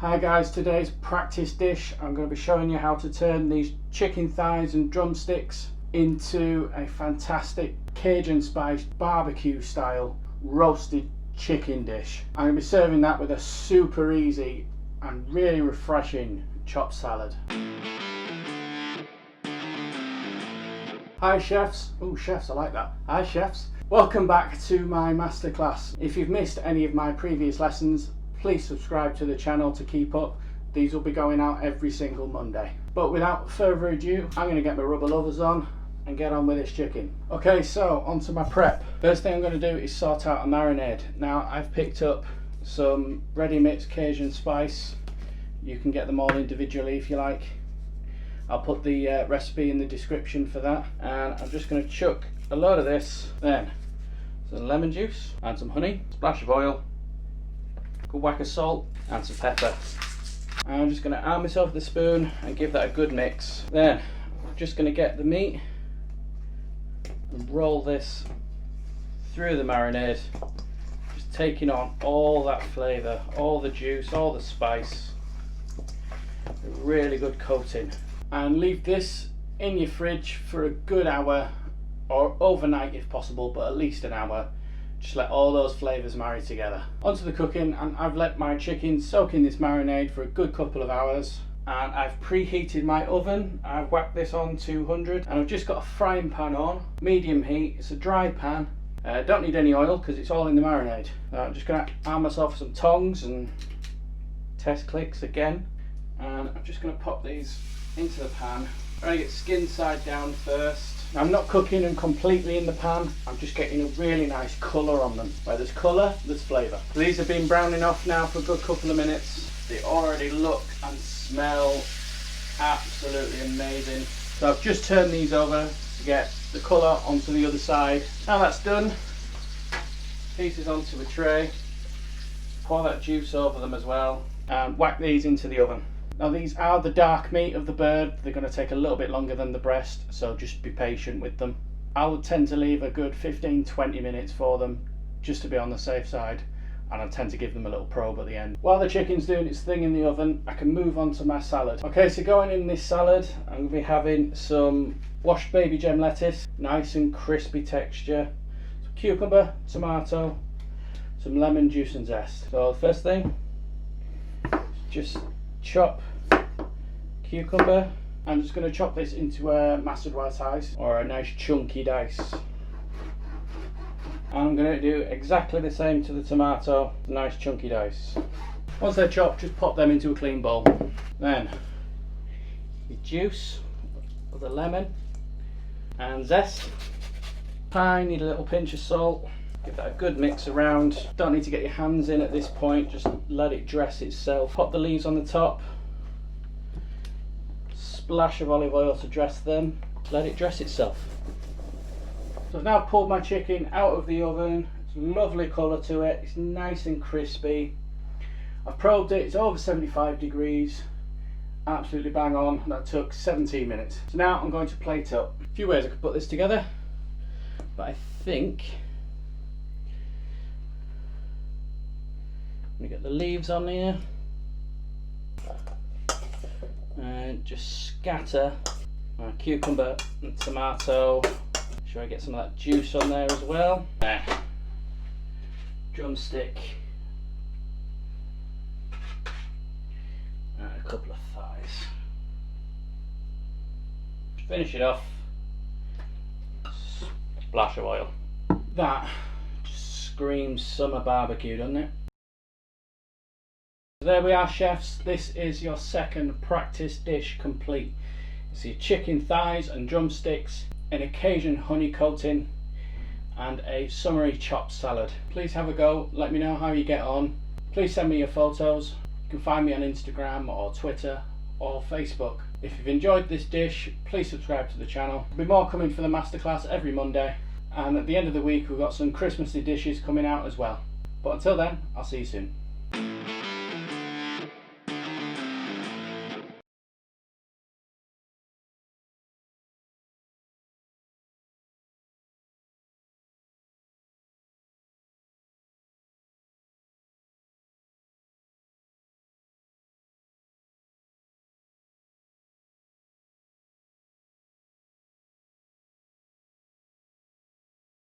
Hi guys, today's practice dish, I'm going to be showing you how to turn these chicken thighs and drumsticks into a fantastic Cajun spiced barbecue style roasted chicken dish. I'm going to be serving that with a super easy and really refreshing chopped salad. Hi chefs, chefs, I like that. Hi chefs, welcome back to my masterclass. If you've missed any of my previous lessons, please subscribe to the channel to keep up. These will be going out every single Monday. But without further ado, I'm going to get my rubber lovers on and get on with this chicken. Okay, so onto my prep. First thing I'm going to do is sort out a marinade. Now I've picked up some ready mixed Cajun spice. You can get them all individually if you like. I'll put the recipe in the description for that. And I'm just going to chuck a load of this, then some lemon juice and some honey, splash of oil, a good whack of salt and some pepper. And I'm just going to arm myself with the spoon and give that a good mix. Then I'm just going to get the meat and roll this through the marinade, just taking on all that flavour, all the juice, all the spice. A really good coating. And leave this in your fridge for a good hour, or overnight if possible, but at least an hour. Just let all those flavours marry together. Onto the cooking, and I've let my chicken soak in this marinade for a good couple of hours, and I've preheated my oven. I've whacked this on 200 and I've just got a frying pan on, medium heat. It's a dry pan. Don't need any oil because it's all in the marinade. I'm just going to arm myself with some tongs and test clicks again, and I'm just going to pop these into the pan. I'm going to get skin side down first. I'm not cooking them completely in the pan, I'm just getting a really nice colour on them. Where there's colour, there's flavour. So these have been browning off now for a good couple of minutes. They already look and smell absolutely amazing. So I've just turned these over to get the colour onto the other side. Now that's done, pieces onto a tray, pour that juice over them as well, and whack these into the oven. Now these are the dark meat of the bird. They're going to take a little bit longer than the breast, so just be patient with them. I would tend to leave a good 15-20 minutes for them, just to be on the safe side, and I tend to give them a little probe at the end. While the chicken's doing its thing in the oven, I can move on to my salad. Okay, so going in this salad, I'm going to be having some washed baby gem lettuce, nice and crispy texture, some cucumber, tomato, some lemon juice and zest. So the first thing, just chop cucumber. I'm just going to chop this into a mustard white ice, or a nice chunky dice. I'm going to do exactly the same to the tomato, nice chunky dice. Once they're chopped, just pop them into a clean bowl. Then the juice of the lemon and zest, tiny little pinch of salt. Give that a good mix around. Don't need to get your hands in at this point, just let it dress itself. Pop the leaves on the top, splash of olive oil to dress them, let it dress itself. So I've now pulled my chicken out of the oven. It's a lovely colour to it, it's nice and crispy. I've probed it, it's over 75 degrees, absolutely bang on. That took 17 minutes. So now I'm going to plate up. A few ways I could put this together, but I think I'm going to get the leaves on here and just scatter my cucumber and tomato. Make sure I get some of that juice on there as well. Drumstick and a couple of thighs. Finish it off, splash of oil. That just screams summer barbecue, doesn't it? There we are chefs, this is your second practice dish complete. It's your chicken thighs and drumsticks in a Cajun honey coating and a summery chopped salad. Please have a go, let me know how you get on. Please send me your photos. You can find me on Instagram or Twitter or Facebook. If you've enjoyed this dish, please subscribe to the channel. There'll be more coming for the masterclass every Monday, and at the end of the week we've got some Christmassy dishes coming out as well. But until then, I'll see you soon.